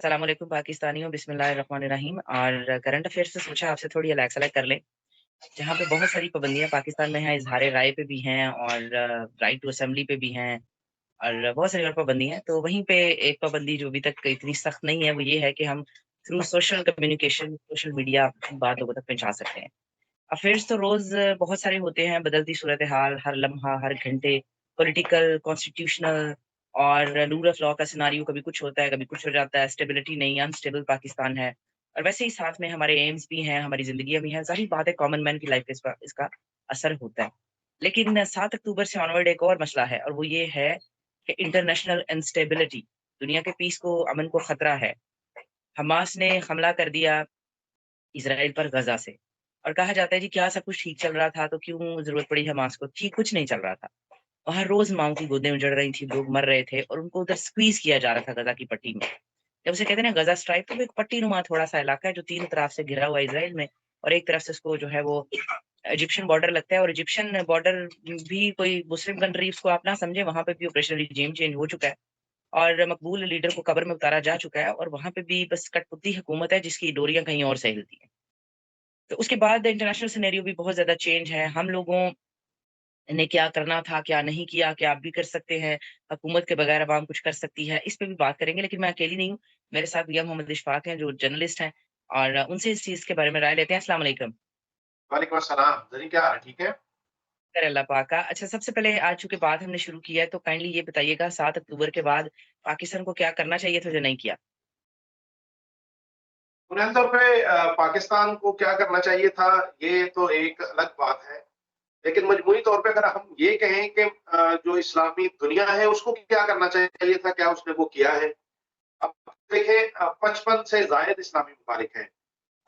अस्सलाम वालेकुम पाकिस्तानियों, बिस्मिल्लाहिर्रहमानिर्रहीम। और करंट अफेयर्स से सोचा आपसे थोड़ी अलग सलग कर लें, जहाँ पे बहुत सारी पाबंदियाँ पाकिस्तान में हैं, इज़हार राय पे भी हैं और राइट टू असेंबली पे भी हैं और बहुत सारी और पाबंदी हैं। तो वहीं पे एक पाबंदी जो अभी तक इतनी सख्त नहीं है, वो ये है कि हम through social communication, social media अपनी बात लोगों तक पहुँचा सकते हैं। अफेयर्स तो रोज़ बहुत सारे होते हैं, बदलती सूरत-ए-हाल, हर लम्हा, हर घंटे, पॉलिटिकल, कॉन्स्टिट्यूशनल और रूल ऑफ लॉ का सिनेरियो कभी कुछ होता है, कभी कुछ हो जाता है, स्टेबिलिटी नहीं, अनस्टेबल पाकिस्तान है। और वैसे ही साथ में हमारे एम्स भी हैं, हमारी ज़िंदगियाँ भी हैं, ज़ाहिर बात है कॉमन मैन की लाइफ़ पे इसका असर होता है। लेकिन 7 अक्टूबर से ऑनवर्ड एक और मसला है और वो ये है कि इंटरनेशनल इंस्टेबिलिटी, दुनिया के पीस को, अमन को खतरा है। हमास ने हमला कर दिया इज़राइल पर गज़ा से और कहा जाता है जी क्या सब कुछ ठीक चल रहा था, तो क्यों ज़रूरत पड़ी हमास को? ठीक कुछ नहीं चल रहा था। वहाँ रोज़ माँओं की गोदें उजड़ रही थी, लोग मर रहे थे और उनको उधर स्क्वीज़ किया जा रहा था गज़ा की पट्टी में। जब उसे कहते हैं ना गज़ा स्ट्राइप, तो वो एक पट्टी-नुमा थोड़ा-सा इलाका है जो 3 तरफ से घिरा हुआ है इज़राइल में और एक तरफ से उसको जो है वो इजिप्शियन बॉर्डर लगता है और इजिप्शियन बॉर्डर भी कोई मुस्लिम कंट्री उसको आप ना समझें, वहाँ पे भी ऑपरेशन रेजिम चेंज हो चुका है और मकबूल लीडर को कब्र में उतारा जा चुका है और वहाँ पे भी बस कठपुतली हुकूमत है जिसकी डोरियाँ कहीं और से हिलती हैं। तो उसके बाद इंटरनेशनल सिनेरियो भी बहुत ज़्यादा चेंज है। हम लोगों ने क्या करना था, क्या नहीं किया, क्या आप भी कर सकते हैं, हुकूमत के बगैर अवाम कुछ कर सकती है, इस पे भी बात करेंगे। लेकिन मैं अकेली नहीं हूँ, मेरे साथ भैया मोहम्मद इशफाक हैं जो जर्नलिस्ट हैं और उनसे इस चीज़ के बारे में राय लेते हैं। अस्सलाम वालेकुम। वालेकुम अस्सलाम। ज़री क्या हाल है? ठीक है? खैर अल्लाह पाक का। अच्छा, सबसे पहले आज चूँकि बात हमने शुरू की है तो काइंडली ये बताइएगा 7 अक्टूबर के बाद पाकिस्तान को क्या करना चाहिए था जो नहीं किया? बुनियादी तौर पे पाकिस्तान को क्या करना चाहिए था, ये तो एक अलग बात है। लेकिन मजमूई तौर पे अगर हम ये कहें कि जो इस्लामी दुनिया है, उसको क्या करना चाहिए था, क्या उसने वो किया है? अब देखें 55 से ज़ायद इस्लामी ममालिक हैं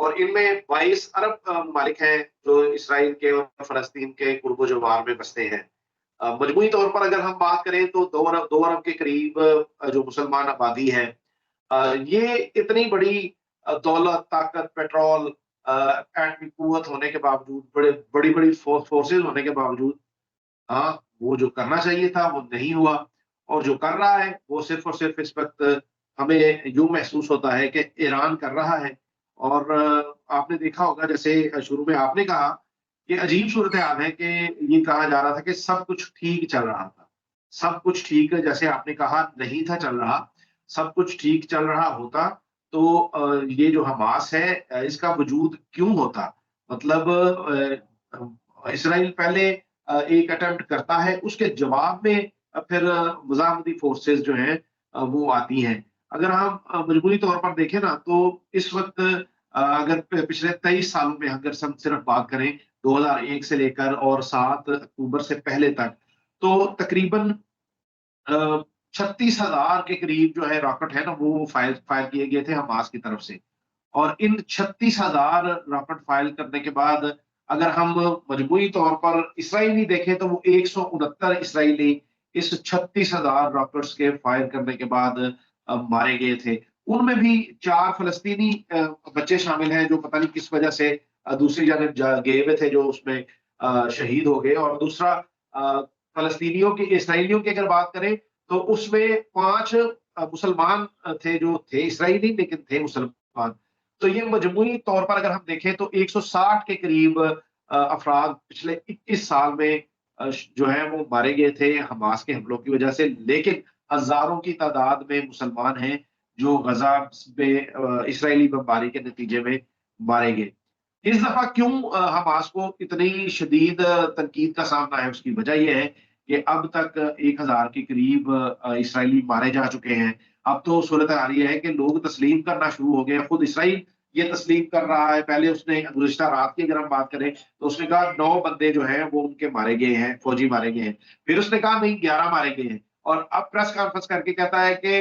और इनमें 22 अरब ममालिक हैं, जो इसराइल के और फ़लस्तीन के कुर्ब-ओ-जवार में बसते हैं। मजमूई तौर पर अगर हम बात करें तो 2 अरब के करीब जो मुसलमान आबादी है, ये इतनी बड़ी दौलत, ताकत, पेट्रोल, एटमी क़ुव्वत होने के बावजूद, बड़ी-बड़ी फ़ोर्सेज़ होने के बावजूद, हाँ, वो जो करना चाहिए था, वो नहीं हुआ और जो कर रहा है, वो सिर्फ़ और सिर्फ़ इस वक़्त हमें यूँ महसूस होता है कि ईरान कर रहा है और आपने देखा होगा जैसे शुरू में आपने कहा कि अजीब सूरत-ए-हाल है कि ये कहा जा रहा था कि सब कुछ ठीक चल रहा था। सब कुछ ठीक जैसे आपने कहा नहीं था चल रहा, सब कुछ ठीक चल रहा होता तो ये जो हमास है इसका वजूद क्यों होता? मतलब इसराइल पहले एक अटेम्प्ट करता है, उसके जवाब में फिर मज़ाहमती फ़ोर्सेज़ जो हैं वो आती हैं। अगर हम मजमूई तौर पर देखें ना तो इस वक़्त अगर पिछले 23 सालों में अगर हम सिर्फ़ बात करें 2001 से लेकर और 7 अक्टूबर से पहले तक, तो तकरीबन 36,000 के करीब जो है रॉकेट है ना वो फायर फायर किए गए थे हमास की तरफ से। और इन 36,000 रॉकेट फायर करने के बाद अगर हम मजमूई तौर पर इसराइली देखें तो वो 169 इसराइली इस 36,000 रॉकेट्स के फायर करने के बाद मारे गए थे। उनमें भी 4 फ़लस्तीनी बच्चे शामिल हैं जो पता नहीं किस वजह से दूसरी जानिब गए हुए थे जो उसमें शहीद हो गए और दूसरा फ़लस्तीनियों की इसराइलियों की अगर बात करें तो उसमें 5 मुसलमान थे जो थे इसराइली लेकिन थे मुसलमान। तो ये मजमूई तौर पर अगर हम देखें तो 160 के करीब अफ़राद पिछले 21 साल में जो है वो मारे गए थे हमास के हमलों की वजह से। लेकिन हज़ारों की तादाद में मुसलमान हैं जो गज़ा में इसराइली बमबारी के नतीजे में मारे गए। इस दफ़ा क्यों हमास को इतनी शदीद तनकीद का सामना है, उसकी वजह ये है कि अब तक 1000 के करीब इसराइली मारे जा चुके हैं। अब तो सूरत-ए-हाल ये है कि लोग तस्लीम करना शुरू हो गए हैं, खुद इसराइल ये तस्लीम कर रहा है। पहले उसने गुज़िश्ता रात की अगर हम बात करें, तो उसने कहा 9 बंदे जो हैं वो उनके मारे गए हैं, फौजी मारे गए हैं। फिर उसने कहा नहीं 11 मारे गए हैं और अब प्रेस कॉन्फ्रेंस करके कहता है कि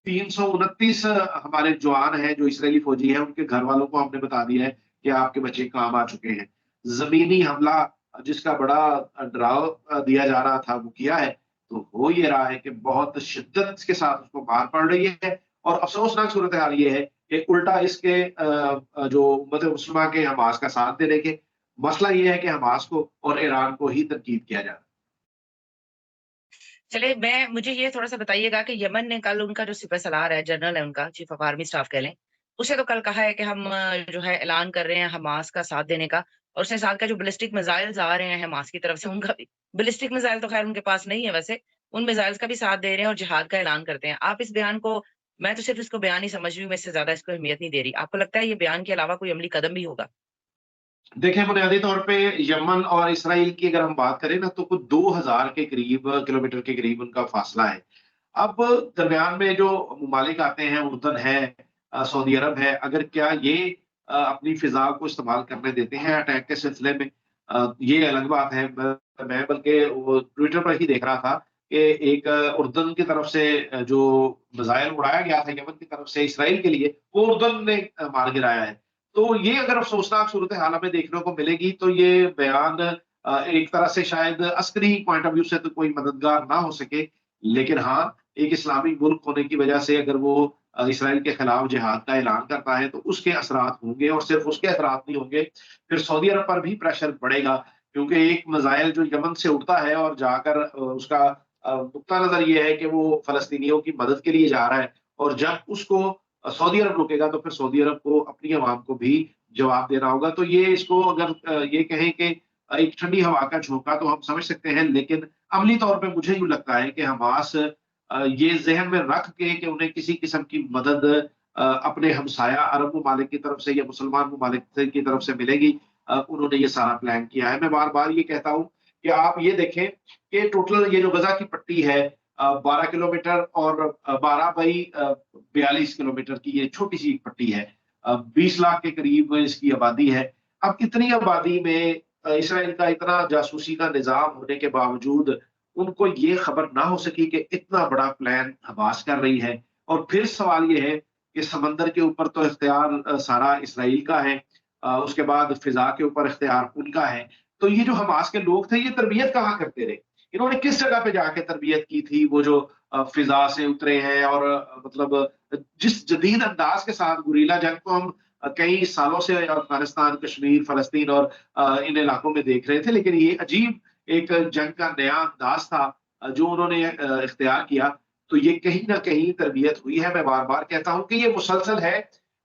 329 हमारे जवान हैं जो इसराइली फौजी हैं, उनके घरवालों को हमने बता दिया है कि आपके बच्चे काम आ चुके हैं। ज़मीनी हमला जिसका बड़ा डराव दिया जा रहा था, वो किया है। तो हो ये रहा है कि बहुत शिद्दत के साथ उसको मार पड़ रही है और अफ़सोसनाक सूरत-ए-हाल ये है कि उल्टा इसके जो उम्मत मुस्लिमा के हमास का साथ देने के मसला ये है कि हमास को और ईरान को ही तनकीद किया जा रहा है। चलिए मुझे ये थोड़ा-सा बताइएगा कि यमन ने कल उनका जो सिपहसालार है, जनरल है उनका, चीफ ऑफ आर्मी स्टाफ कह लें, उसने तो कल कहा है कि हम जो है ऐलान कर रहे हैं हमास का साथ देने का, और उसने साथ का जो बैलिस्टिक मिसाइल्स आ रहे हैं हमास की तरफ से उनका भी, बैलिस्टिक मिसाइल तो खैर उनके पास नहीं है वैसे, उन मिसाइल्स का भी साथ दे रहे हैं और जिहाद का ऐलान करते हैं। आप इस बयान को, मैं तो सिर्फ़ इसको बयान ही समझ रही हूँ, मैं इससे ज़्यादा इसको अहमियत नहीं दे रही। आपको लगता है ये बयान के अलावा कोई अमली कदम भी होगा? देखिए, बुनियादी तौर पे यमन और इसराइल की अगर हम बात करें ना, तो कुछ 2000 के करीब किलोमीटर के करीब उनका फासला है। अब दरमियान में जो ममालिक आते हैं, उर्दन है, सऊदी अरब है, अगर क्या ये अपनी फ़िज़ा को इस्तेमाल करने देते हैं अटैक के सिलसिले में, ये अलग बात है। मैं बल्कि वो ट्विटर पर ही देख रहा था कि एक उर्दन की तरफ से जो मिसाइल उड़ाया गया था यमन की तरफ से इसराइल के लिए, वो उर्दन ने मार गिराया है। तो ये अगर अफ़सोसनाक सूरत-ए-हाल हमें देखने को मिलेगी, तो ये बयान एक तरह से शायद अस्करी पॉइंट ऑफ व्यू से तो कोई मददगार ना हो सके। लेकिन हाँ, एक इस्लामी मुल्क होने की वजह से अगर वो इसराइल के खिलाफ जिहाद का ऐलान करता है, तो उसके असरात होंगे और सिर्फ़ उसके असरात नहीं होंगे, फिर सऊदी अरब पर भी प्रेशर बढ़ेगा। क्योंकि एक मिसाइल जो यमन से उड़ता है और जाकर उसका नुक्ता नज़र ये है कि वो फ़लस्तीनियों की मदद के लिए जा रहा है, और जब उसको सऊदी अरब रोकेगा, तो फिर सऊदी अरब को अपनी अवाम को भी जवाब देना होगा। तो ये इसको अगर ये कहें कि एक ठंडी हवा का झोंका तो हम समझ सकते हैं, लेकिन अमली तौर पे मुझे यूँ लगता है कि हमास ये ज़हन में रख के कि उन्हें किसी किस्म की मदद अपने हमसाया अरब ममालिक की तरफ से या मुसलमान ममालिक से की तरफ से मिलेगी, उन्होंने ये सारा प्लान किया है। मैं बार-बार ये कहता हूँ कि आप ये देखें कि टोटल ये जो गज़ा की पट्टी है, 12 किलोमीटर और 12 बाई 42 किलोमीटर की ये छोटी-सी पट्टी है। 20 लाख के करीब इसकी आबादी है। अब इतनी आबादी में इसराइल का इतना जासूसी का निज़ाम होने के बावजूद उनको ये खबर ना हो सकी कि इतना बड़ा प्लान हमास कर रही है। और फिर सवाल ये है कि समंदर के ऊपर तो इख्तियार सारा इसराइल का है, उसके बाद फ़िज़ा के ऊपर इख्तियार उनका है। तो ये जो हमास के लोग थे, ये तरबियत कहाँ करते रहे? इन्होंने किस जगह पे जाके तरबियत की थी, वो जो फ़िज़ा से उतरे हैं, और मतलब जिस जदीद अंदाज़ के साथ गुरीला जंग को हम कई सालों से अफ़गानिस्तान, कश्मीर, फ़लस्तीन और इन इलाकों में देख रहे थे, लेकिन ये अजीब एक जंग का नया अंदाज़ था जो उन्होंने इख्तियार किया। तो ये कहीं न कहीं तरबियत हुई है। मैं बार-बार कहता हूँ कि ये मुसलसल है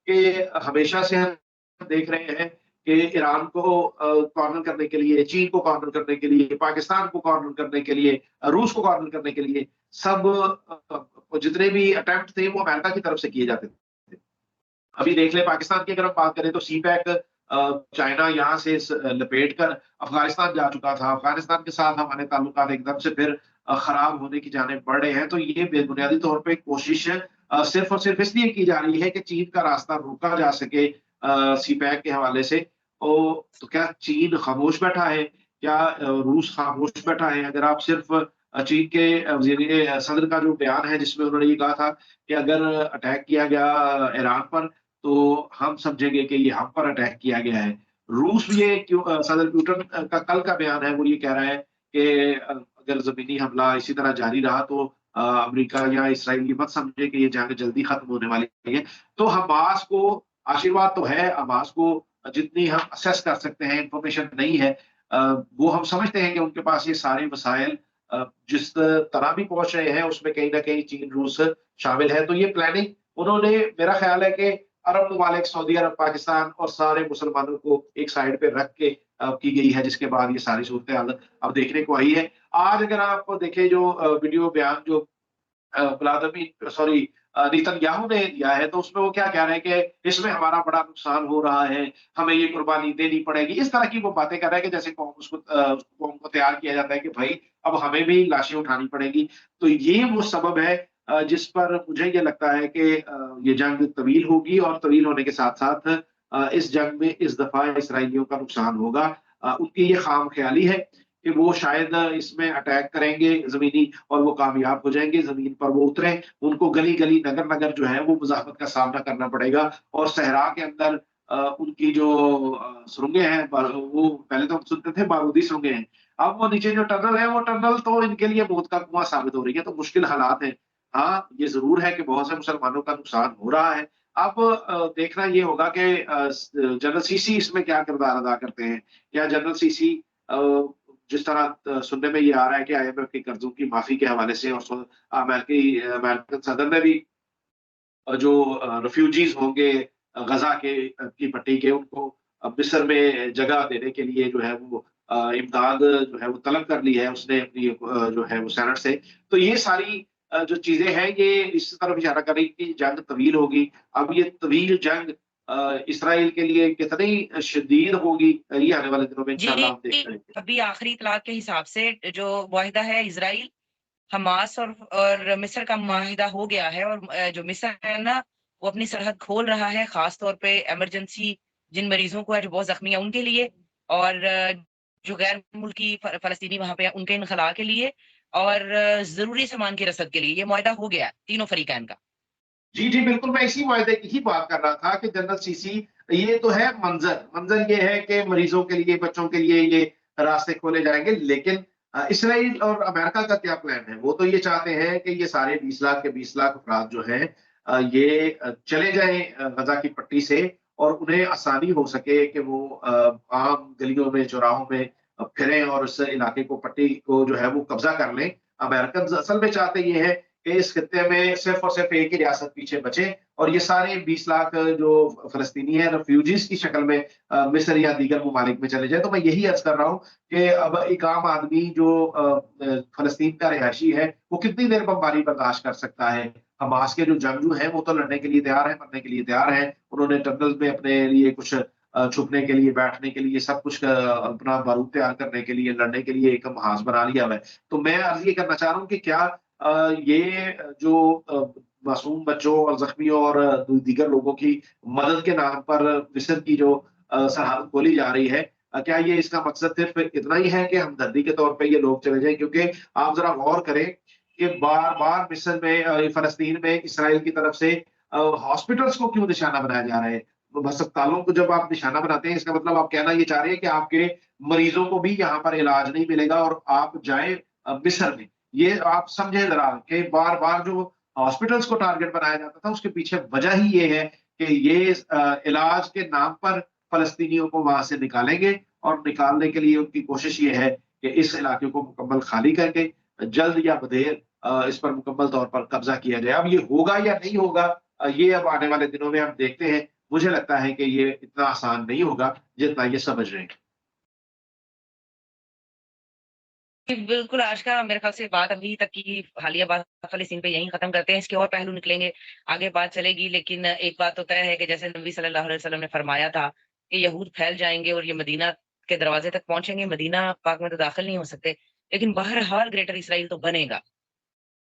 कि हमेशा से हम देख रहे हैं कि ईरान को कॉर्नर करने के लिए, चीन को कॉर्नर करने के लिए, पाकिस्तान को कॉर्नर करने के लिए, रूस को कॉर्नर करने के लिए, सब जितने भी अटेम्प्ट थे वो अमेरिका की तरफ से किए जाते थे। अभी देख लें पाकिस्तान की अगर हम बात करें तो सी पैक चाइना यहाँ से लपेट कर अफगानिस्तान जा चुका था। अफगानिस्तान के साथ हमारे ताल्लुकात एकदम से फिर खराब होने की जानिब बढ़ रहे हैं। तो ये बुनियादी तौर पे कोशिश सिर्फ और सिर्फ इसलिए की जा रही है कि चीन का रास्ता रोका जा सके सी पैक के हवाले से। तो क्या चीन खामोश बैठा है? क्या रूस खामोश बैठा है? अगर आप सिर्फ चीन के सदर का जो बयान है जिसमें उन्होंने ये कहा था कि अगर अटैक किया गया ईरान पर, तो हम समझेंगे कि ये हम पर अटैक किया गया है। रूस भी ये क्यों सदर पुतिन का कल का बयान है, वो ये कह रहा है कि अगर ज़मीनी हमला इसी तरह जारी रहा तो अमेरिका या इसराइल ये मत समझे कि ये जंग जल्दी खत्म होने वाली है। तो हमास को आशीर्वाद तो है, हमास को जितनी हम असेस कर सकते हैं, इन्फॉर्मेशन नहीं है। वो हम समझते हैं कि उनके पास ये सारे वसाइल जिस तरह भी पहुँच रहे हैं, उसमें कहीं न कहीं चीन, रूस शामिल है। तो ये प्लानिंग उन्होंने, मेरा ख़्याल है कि अरब ममालिक, सऊदी अरब, पाकिस्तान और सारे मुसलमानों को एक साइड पे रख के की गई है, जिसके बाद ये सारी सूरत-ए-हाल अब देखने को आई है। आज अगर आप देखें जो वीडियो बयान जो नेतन्याहू ने दिया है, तो उसमें वो क्या कह रहे हैं कि इसमें हमारा बड़ा नुकसान हो रहा है, हमें ये कुर्बानी देनी पड़ेगी। इस तरह की वो बातें कर रहे हैं कि जैसे कौम को तैयार किया जाता है कि भई अब हमें भी लाशें उठानी पड़ेंगी। तो ये वो सबब है जिस पर मुझे ये लगता है कि ये जंग तवील होगी, और तवील होने के साथ-साथ इस जंग में इस दफ़ा इसराइलियों का नुकसान होगा। उनकी ये खामख़याली है कि वो शायद इसमें अटैक करेंगे ज़मीनी और वो कामयाब हो जाएँगे, ज़मीन पर वो उतरें, उनको गली-गली, नगर-नगर जो है वो मुज़ाहमत का सामना करना पड़ेगा, और सहरा के अंदर उनकी जो सुरंगें हैं, वो पहले तो हम सुनते थे बारूदी सुरंगें हैं, अब वो नीचे जो टनल है, वो टनल तो इनके लिए मौत का कुआँ साबित हो रही है, तो मुश्किल हालात हैं। हाँ, ये ज़रूर है कि बहुत से मुसलमानों का नुकसान हो रहा है। अब देखना ये होगा कि जनरल सीसी इसमें क्या किरदार अदा करते हैं। क्या जनरल सीसी जिस तरह सुनने में ये आ रहा है कि IMF के कर्जों की माफी के हवाले से और अमेरिकन सदर ने भी जो रेफ्यूजीज होंगे गजा के की पट्टी के, उनको मिस्र में जगह देने के लिए जो है वो इमदाद जो है वो तलब कर ली है उसने अपनी जो है वो सेनेट से। तो ये सारी जो चीजें हैं ये इस तरफ इशारा कर रही कि जंग तवील होगी। अब ये तवील जंग इसराइल के लिए कितनी शदीद होगी, ये आने वाले दिनों में जी, इंशाल्लाह हम देखते रहेंगे। अभी आखिरी इत्तलात के हिसाब से जो मुआहिदा है इज़राइल, हमास और मिस्र का मुआहिदा हो गया है, और जो मिस्र है ना, वो अपनी सरहद खोल रहा है, ख़ास तौर पे इमरजेंसी जिन मरीज़ों को है जो बहुत ज़ख्मी है उनके लिए, और जो गैर मुल्की फ़लस्तीनी वहाँ पे हैं उनके इनख़ला के लिए, और ज़रूरी सामान की रसद के लिए। ये मुआहिदा हो गया है तीनों फ़रीक़ैन का। जी, जी, बिल्कुल, मैं इसी मुआहदे की ही बात कर रहा था कि जनरल सीसी, ये तो है मंज़र। मंज़र ये है कि मरीज़ों के लिए, बच्चों के लिए ये रास्ते खोले जाएँगे, लेकिन इसराइल और अमेरिका का क्या प्लान है? वो तो ये चाहते हैं कि ये सारे 20 लाख के 20 लाख अफ़राद जो हैं ये चले जाएँ गज़ा की पट्टी से, और उन्हें आसानी हो सके कि वो आम गलियों में, चौराहों में फिरें और उस इलाके को, पट्टी को जो है वो कब्ज़ा कर लें। अमेरिकन्स असल में चाहते ये हैं कि इस खित्ते में सिर्फ और सिर्फ एक ही रियासत पीछे बचे, और ये सारे 20 लाख जो फ़लस्तीनी हैं रेफ्यूजीज़ की शक्ल में मिस्र या दीगर ममालिक में चले जाएँ। तो मैं यही अर्ज़ कर रहा हूँ कि अब एक आम आदमी जो फ़लस्तीन का रिहायशी है, वो कितनी देर बमबारी बर्दाश्त कर सकता है? हमास के जो जंगजू हैं, वो तो लड़ने के लिए तैयार हैं, मरने के लिए तैयार हैं। उन्होंने टनल में अपने लिए कुछ छुपने के लिए, बैठने के लिए, सब कुछ अपना बारूद तैयार करने के लिए, लड़ने के लिए एक महाज़ बना लिया हुआ है। तो मैं अर्ज़ ये करना चाह रहा हूँ कि क्या ये जो मासूम बच्चों और ज़ख्मियों और दीगर लोगों की मदद के नाम पर मिस्र की जो सरहद खोली जा रही है, क्या ये इसका मकसद सिर्फ़ इतना ही है कि हमदर्दी के तौर पे ये लोग चले जाएँ? क्योंकि आप ज़रा गौर करें कि बार-बार मिस्र में फ़लस्तीन में इसराइल की तरफ से हॉस्पिटल्स को क्यों निशाना बनाया जा रहा है? अस्पतालों को जब आप निशाना बनाते हैं, इसका मतलब आप कहना ये चाह रहे हैं कि आपके मरीज़ों को भी यहाँ पर इलाज नहीं मिलेगा और आप जाएँ मिस्र में। ये आप समझें ज़रा कि बार-बार जो हॉस्पिटल्स को टारगेट बनाया जाता था, उसके पीछे वजह ही ये है कि ये इलाज के नाम पर फ़लस्तीनियों को वहाँ से निकालेंगे, और निकालने के लिए उनकी कोशिश ये है कि इस इलाके को मुकम्मल खाली करके जल्द या बदेर इस पर मुकम्मल तौर पर कब्ज़ा किया जाए। अब ये होगा या नहीं होगा, ये अब आने वाले दिनों में हम देखते हैं। मुझे लगता है कि ये इतना आसान नहीं होगा, जितना ये समझ रहे हैं। जी, बिल्कुल, आज का मेरे ख़्याल से बात अभी तक की हालिया बात फ़लस्तीन पे यहीं ख़त्म करते हैं, इसके और पहलू निकलेंगे, आगे बात चलेगी, लेकिन एक बात तो तय है कि जैसे नबी सल्लल्लाहु अलैहि वसल्लम ने फ़रमाया था कि यहूद फैल जाएँगे और ये मदीना के दरवाज़े तक पहुँचेंगे, मदीना पाक में तो दाखिल नहीं हो सकते, लेकिन बहरहाल ग्रेटर इसराइल तो बनेगा।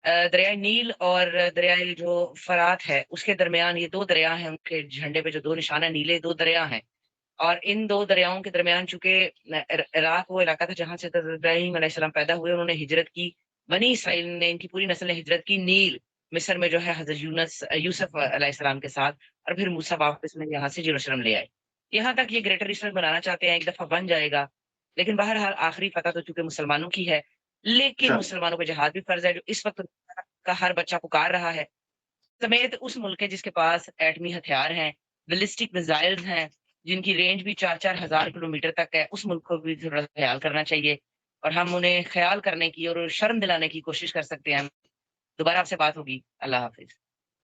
दरियाए नील और दरियाए जो फ़रात है, उसके दरमियान ये 2 दरिया हैं, उनके झंडे पे जो 2 निशान हैं, नीले 2 दरिया हैं। और इन 2 दरियाओं के दरमियान चूँकि इराक वो इलाका था जहाँ से हज़रत इब्राहीम अलैहिस्सलाम पैदा हुए, उन्होंने हिजरत की, बनी इसराइल ने, इनकी पूरी नस्ल ने हिजरत की नील, मिस्र में जो है हज़रत यूसुफ अलैहिस्सलाम के साथ, और फिर मूसा वापस में यहाँ से यरूशलेम ले आए। यहाँ तक ये ग्रेटर इसराइल बनाना चाहते हैं, एक दफ़ा बन जाएगा, लेकिन बहरहाल आखिरी फ़तह तो चूँकि मुसलमानों की है, लेकिन अच्छा। मुसलमानों पे जिहाद भी फ़र्ज़ है, जो इस वक़्त का हर बच्चा पुकार रहा है, समेत उस मुल्क है जिसके पास एटमी हथियार हैं, बैलिस्टिक मिसाइल्स हैं, जिनकी रेंज भी 4-4 हज़ार किलोमीटर तक है, उस मुल्क को भी थोड़ा ख़्याल करना चाहिए, और हम उन्हें ख़्याल करने की और शर्म दिलाने की कोशिश कर सकते हैं। दोबारा आपसे बात होगी। अल्लाह हाफ़िज़।